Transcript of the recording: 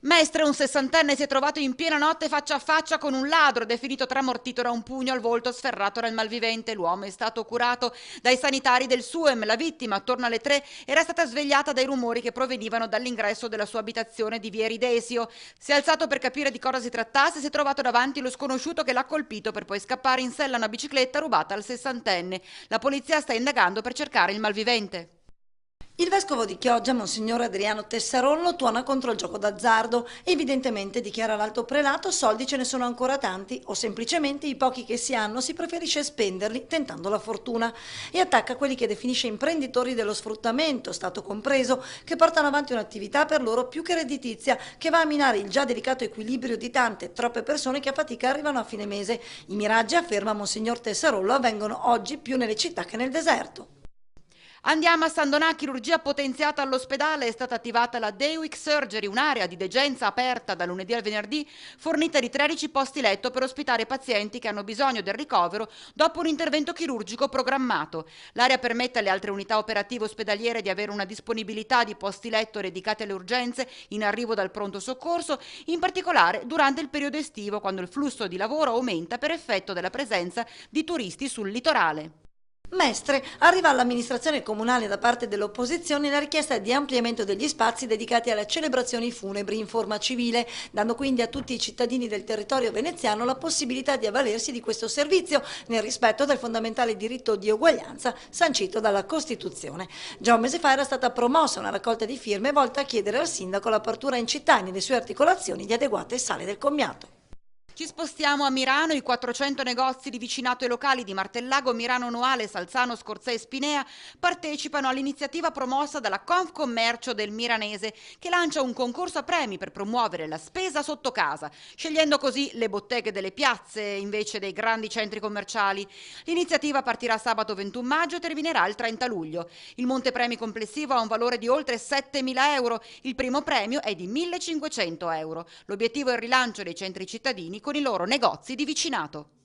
Mestre, un sessantenne si è trovato in piena notte faccia a faccia con un ladro, definito tramortito da un pugno al volto sferrato dal malvivente. L'uomo è stato curato dai sanitari del SUEM. La vittima, attorno alle 3, era stata svegliata dai rumori che provenivano dall'ingresso della sua abitazione di via Eridesio. Si è alzato per capire di cosa si trattasse e si è trovato davanti lo sconosciuto che l'ha colpito per poi scappare in sella a una bicicletta rubata al sessantenne. La polizia sta indagando per cercare il malvivente. Il vescovo di Chioggia, Monsignor Adriano Tessarollo, tuona contro il gioco d'azzardo. Evidentemente, dichiara l'alto prelato, soldi ce ne sono ancora tanti o semplicemente i pochi che si hanno si preferisce spenderli tentando la fortuna e attacca quelli che definisce imprenditori dello sfruttamento, Stato compreso, che portano avanti un'attività per loro più che redditizia che va a minare il già delicato equilibrio di tante, troppe persone che a fatica arrivano a fine mese. I miraggi, afferma Monsignor Tessarollo, avvengono oggi più nelle città che nel deserto. Andiamo a San Donà, chirurgia potenziata all'ospedale, è stata attivata la Daywick Surgery, un'area di degenza aperta da lunedì al venerdì, fornita di 13 posti letto per ospitare pazienti che hanno bisogno del ricovero dopo un intervento chirurgico programmato. L'area permette alle altre unità operative ospedaliere di avere una disponibilità di posti letto dedicati alle urgenze in arrivo dal pronto soccorso, in particolare durante il periodo estivo, quando il flusso di lavoro aumenta per effetto della presenza di turisti sul litorale. Mestre, arriva all'amministrazione comunale da parte dell'opposizione la richiesta di ampliamento degli spazi dedicati alle celebrazioni funebri in forma civile, dando quindi a tutti i cittadini del territorio veneziano la possibilità di avvalersi di questo servizio nel rispetto del fondamentale diritto di uguaglianza sancito dalla Costituzione. Già un mese fa era stata promossa una raccolta di firme volta a chiedere al sindaco l'apertura in città e nelle sue articolazioni di adeguate sale del commiato. Ci spostiamo a Mirano, i 400 negozi di vicinato e locali di Martellago, Mirano Noale, Salzano, Scorzè e Spinea partecipano all'iniziativa promossa dalla Confcommercio del Miranese, che lancia un concorso a premi per promuovere la spesa sotto casa, scegliendo così le botteghe delle piazze invece dei grandi centri commerciali. L'iniziativa partirà sabato 21 maggio e terminerà il 30 luglio. Il montepremi complessivo ha un valore di oltre 7.000 euro, il primo premio è di 1.500 euro. L'obiettivo è il rilancio dei centri cittadini con i loro negozi di vicinato.